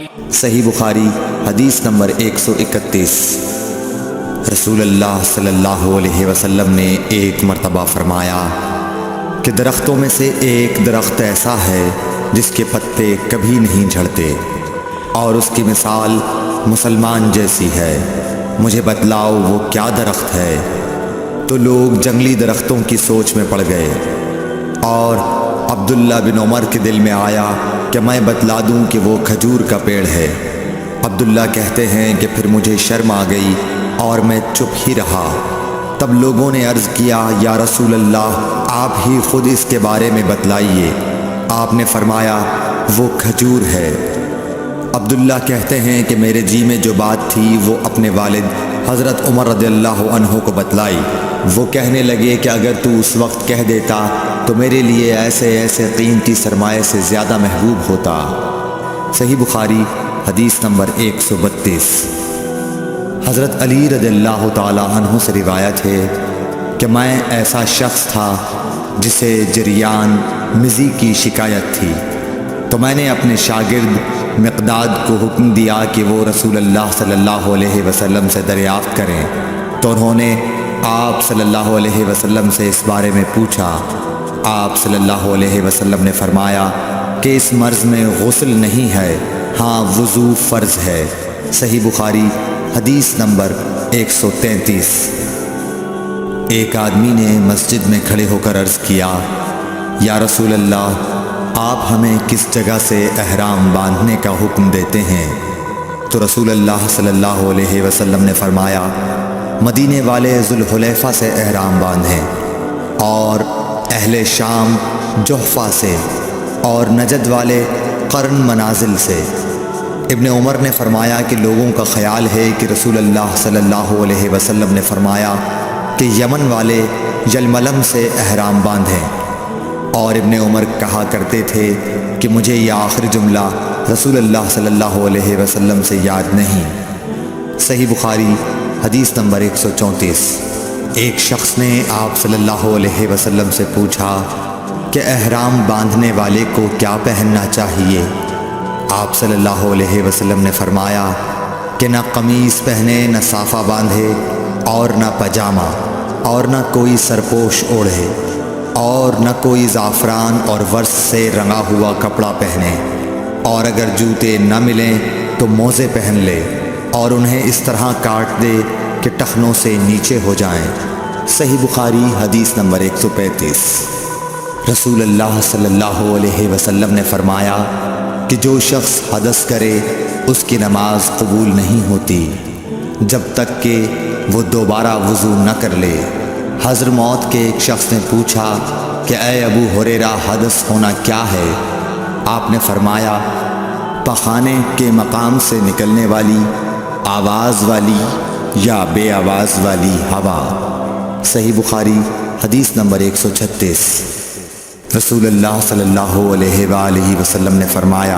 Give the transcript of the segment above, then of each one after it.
صحیح بخاری حدیث نمبر 131۔ رسول اللہ صلی اللہ علیہ وسلم نے ایک مرتبہ فرمایا کہ درختوں میں سے ایک درخت ایسا ہے جس کے پتے کبھی نہیں جھڑتے، اور اس کی مثال مسلمان جیسی ہے، مجھے بتلاؤ وہ کیا درخت ہے؟ تو لوگ جنگلی درختوں کی سوچ میں پڑ گئے، اور عبداللہ بن عمر کے دل میں آیا کہ میں بتلا دوں کہ وہ کھجور کا پیڑ ہے۔ عبداللہ کہتے ہیں کہ پھر مجھے شرم آ گئی اور میں چپ ہی رہا۔ تب لوگوں نے عرض کیا، یا رسول اللہ، آپ ہی خود اس کے بارے میں بتلائیے۔ آپ نے فرمایا، وہ کھجور ہے۔ عبداللہ کہتے ہیں کہ میرے جی میں جو بات تھی وہ اپنے والد حضرت عمر رضی اللہ عنہ کو بتلائی۔ وہ کہنے لگے کہ اگر تو اس وقت کہہ دیتا تو میرے لیے ایسے ایسے قیمتی سرمایے سے زیادہ محبوب ہوتا۔ صحیح بخاری حدیث نمبر 132۔ حضرت علی رضی اللہ تعالی عنہ سے روایت ہے کہ میں ایسا شخص تھا جسے جریان مزی کی شکایت تھی، تو میں نے اپنے شاگرد مقداد کو حکم دیا کہ وہ رسول اللہ صلی اللہ علیہ وسلم سے دریافت کریں، تو انہوں نے آپ صلی اللہ علیہ وسلم سے اس بارے میں پوچھا۔ آپ صلی اللہ علیہ وسلم نے فرمایا کہ اس مرض میں غسل نہیں ہے، ہاں وضو فرض ہے۔ صحیح بخاری حدیث نمبر 133۔ ایک آدمی نے مسجد میں کھڑے ہو کر عرض کیا، یا رسول اللہ، آپ ہمیں کس جگہ سے احرام باندھنے کا حکم دیتے ہیں؟ تو رسول اللہ صلی اللہ علیہ وسلم نے فرمایا، مدینے والے ذوالحلیفہ سے احرام باندھیں، اور اہل شام جحفہ سے، اور نجد والے قرن منازل سے۔ ابن عمر نے فرمایا کہ لوگوں کا خیال ہے کہ رسول اللہ صلی اللہ علیہ وسلم نے فرمایا کہ یمن والے یلملم سے احرام باندھیں، اور ابن عمر کہا کرتے تھے کہ مجھے یہ آخری جملہ رسول اللہ صلی اللہ علیہ وسلم سے یاد نہیں۔ صحیح بخاری حدیث نمبر 134۔ ایک شخص نے آپ صلی اللہ علیہ وسلم سے پوچھا کہ احرام باندھنے والے کو کیا پہننا چاہیے؟ آپ صلی اللہ علیہ وسلم نے فرمایا کہ نہ قمیص پہنے، نہ صافہ باندھے، اور نہ پاجامہ، اور نہ کوئی سرپوش اوڑھے، اور نہ کوئی زعفران اور ورس سے رنگا ہوا کپڑا پہنے، اور اگر جوتے نہ ملیں تو موزے پہن لے، اور انہیں اس طرح کاٹ دے کہ ٹخنوں سے نیچے ہو جائیں۔ صحیح بخاری حدیث نمبر 135۔ رسول اللہ صلی اللہ علیہ وسلم نے فرمایا کہ جو شخص حدث کرے اس کی نماز قبول نہیں ہوتی جب تک کہ وہ دوبارہ وضو نہ کر لے۔ حضرموت کے ایک شخص نے پوچھا کہ اے ابو ہریرہ، حدث ہونا کیا ہے؟ آپ نے فرمایا، پخانے کے مقام سے نکلنے والی آواز والی یا بے آواز والی ہوا۔ صحیح بخاری حدیث نمبر 136۔ رسول اللہ صلی اللہ علیہ وآلہ وسلم نے فرمایا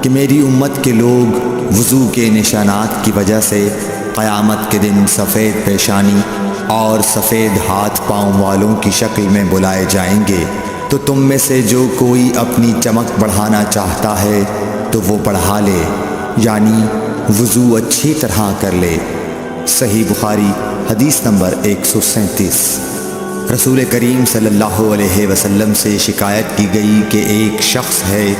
کہ میری امت کے لوگ وضو کے نشانات کی وجہ سے قیامت کے دن سفید پیشانی اور سفید ہاتھ پاؤں والوں کی شکل میں بلائے جائیں گے، تو تم میں سے جو کوئی اپنی چمک بڑھانا چاہتا ہے تو وہ بڑھا لے، یعنی وضو اچھی طرح کر لے۔ صحیح بخاری حدیث نمبر 137۔ رسول کریم صلی اللہ علیہ وسلم سے شکایت کی گئی کہ ایک شخص ہے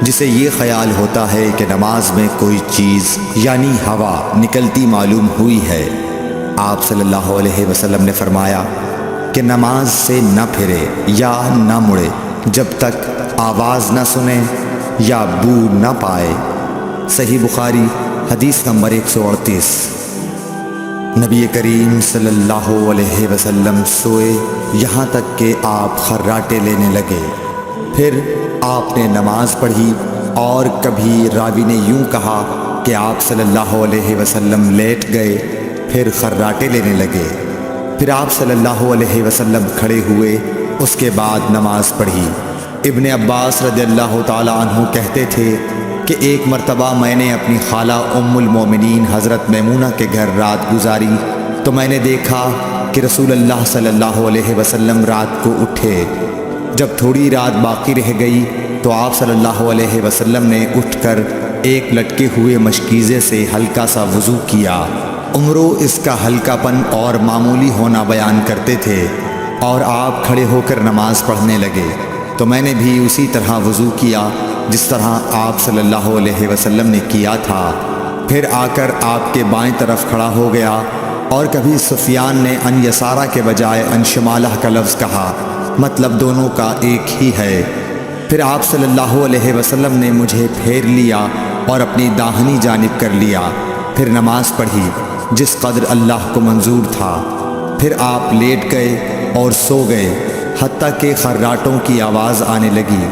جسے یہ خیال ہوتا ہے کہ نماز میں کوئی چیز یعنی ہوا نکلتی معلوم ہوئی ہے۔ آپ صلی اللہ علیہ وسلم نے فرمایا کہ نماز سے نہ پھرے یا نہ مڑے جب تک آواز نہ سنے یا بو نہ پائے۔ صحیح بخاری حدیث نمبر 138۔ نبی کریم صلی اللہ علیہ وسلم سوئے یہاں تک کہ آپ خراٹے لینے لگے، پھر آپ نے نماز پڑھی، اور کبھی راوی نے یوں کہا کہ آپ صلی اللہ علیہ وسلم لیٹ گئے، پھر خراٹے لینے لگے، پھر آپ صلی اللہ علیہ وسلم کھڑے ہوئے، اس کے بعد نماز پڑھی۔ ابن عباس رضی اللہ تعالی عنہ کہتے تھے کہ ایک مرتبہ میں نے اپنی خالہ ام المومنین حضرت میمونہ کے گھر رات گزاری، تو میں نے دیکھا کہ رسول اللہ صلی اللہ علیہ وسلم رات کو اٹھے۔ جب تھوڑی رات باقی رہ گئی تو آپ صلی اللہ علیہ وسلم نے اٹھ کر ایک لٹکے ہوئے مشکیزے سے ہلکا سا وضو کیا۔ عمرو اس کا ہلکا پن اور معمولی ہونا بیان کرتے تھے اور آپ کھڑے ہو کر نماز پڑھنے لگے تو میں نے بھی اسی طرح وضو کیا جس طرح آپ صلی اللہ علیہ وسلم نے کیا تھا۔ پھر آ کر آپ کے بائیں طرف کھڑا ہو گیا اور کبھی سفیان نے ان یسارہ کے بجائے ان شمالہ کا لفظ کہا، مطلب دونوں کا ایک ہی ہے۔ پھر آپ صلی اللہ علیہ وسلم نے مجھے پھیر لیا اور اپنی داہنی جانب کر لیا، پھر نماز پڑھی جس قدر اللہ کو منظور تھا۔ پھر آپ لیٹ گئے اور سو گئے حتیٰ کہ خراٹوں کی آواز آنے لگی۔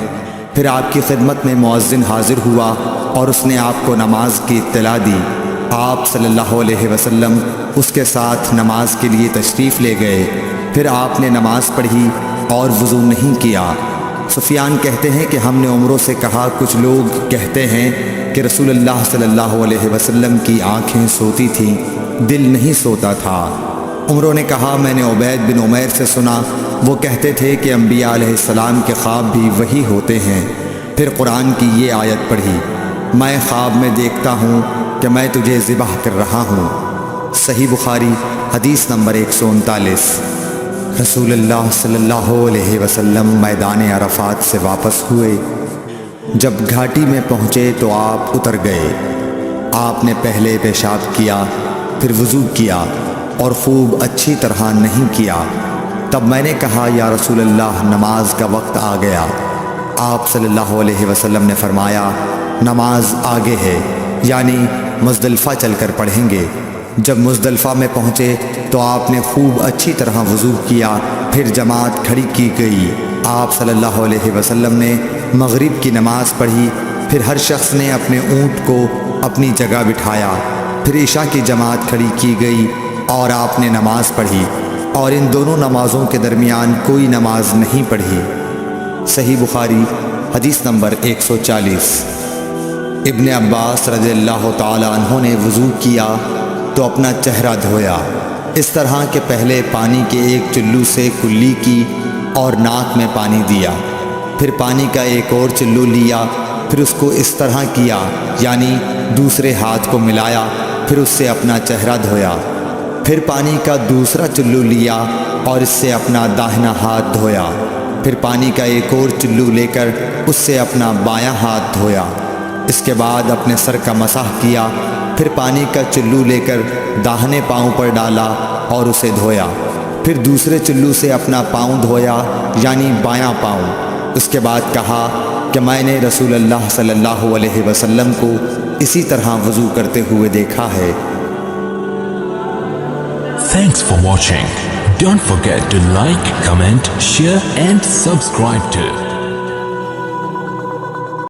پھر آپ کی خدمت میں مؤذن حاضر ہوا اور اس نے آپ کو نماز کی اطلاع دی۔ آپ صلی اللہ علیہ وسلم اس کے ساتھ نماز کے لیے تشریف لے گئے۔ پھر آپ نے نماز پڑھی اور وضو نہیں کیا۔ سفیان کہتے ہیں کہ ہم نے عمرو سے کہا، کچھ لوگ کہتے ہیں کہ رسول اللہ صلی اللہ علیہ وسلم کی آنکھیں سوتی تھیں، دل نہیں سوتا تھا۔ عمرو نے کہا، میں نے عبید بن عمیر سے سنا، وہ کہتے تھے کہ انبیاء علیہ السلام کے خواب بھی وہی ہوتے ہیں۔ پھر قرآن کی یہ آیت پڑھی، میں خواب میں دیکھتا ہوں کہ میں تجھے ذبح کر رہا ہوں۔ صحیح بخاری حدیث نمبر 139۔ رسول اللہ صلی اللہ علیہ وسلم میدان عرفات سے واپس ہوئے۔ جب گھاٹی میں پہنچے تو آپ اتر گئے۔ آپ نے پہلے پیشاب کیا، پھر وضو کیا اور خوب اچھی طرح نہیں کیا۔ تب میں نے کہا، یا رسول اللہ، نماز کا وقت آ گیا۔ آپ صلی اللہ علیہ وسلم نے فرمایا، نماز آگے ہے، یعنی مزدلفہ چل کر پڑھیں گے۔ جب مزدلفہ میں پہنچے تو آپ نے خوب اچھی طرح وضو کیا، پھر جماعت کھڑی کی گئی۔ آپ صلی اللہ علیہ وسلم نے مغرب کی نماز پڑھی، پھر ہر شخص نے اپنے اونٹ کو اپنی جگہ بٹھایا، پھر عشاء کی جماعت کھڑی کی گئی اور آپ نے نماز پڑھی، اور ان دونوں نمازوں کے درمیان کوئی نماز نہیں پڑھی۔ صحیح بخاری حدیث نمبر 140۔ ابن عباس رضی اللہ تعالی عنہ نے وضو کیا تو اپنا چہرہ دھویا، اس طرح کہ پہلے پانی کے ایک چلو سے کلی کی اور ناک میں پانی دیا، پھر پانی کا ایک اور چلو لیا، پھر اس کو اس طرح کیا، یعنی دوسرے ہاتھ کو ملایا، پھر اس سے اپنا چہرہ دھویا، پھر پانی کا دوسرا چلو لیا اور اس سے اپنا داہنا ہاتھ دھویا، پھر پانی کا ایک اور چلو لے کر اس سے اپنا بایاں ہاتھ دھویا، اس کے بعد اپنے سر کا مسح کیا، پھر پانی کا چلو لے کر داہنے پاؤں پر ڈالا اور اسے دھویا، پھر دوسرے چلو سے اپنا پاؤں دھویا، یعنی بایاں پاؤں۔ اس کے بعد کہا کہ میں نے رسول اللہ صلی اللہ علیہ وسلم کو اسی طرح وضو کرتے ہوئے دیکھا ہے۔ Thanks for watching. Don't forget to like, comment, share and subscribe to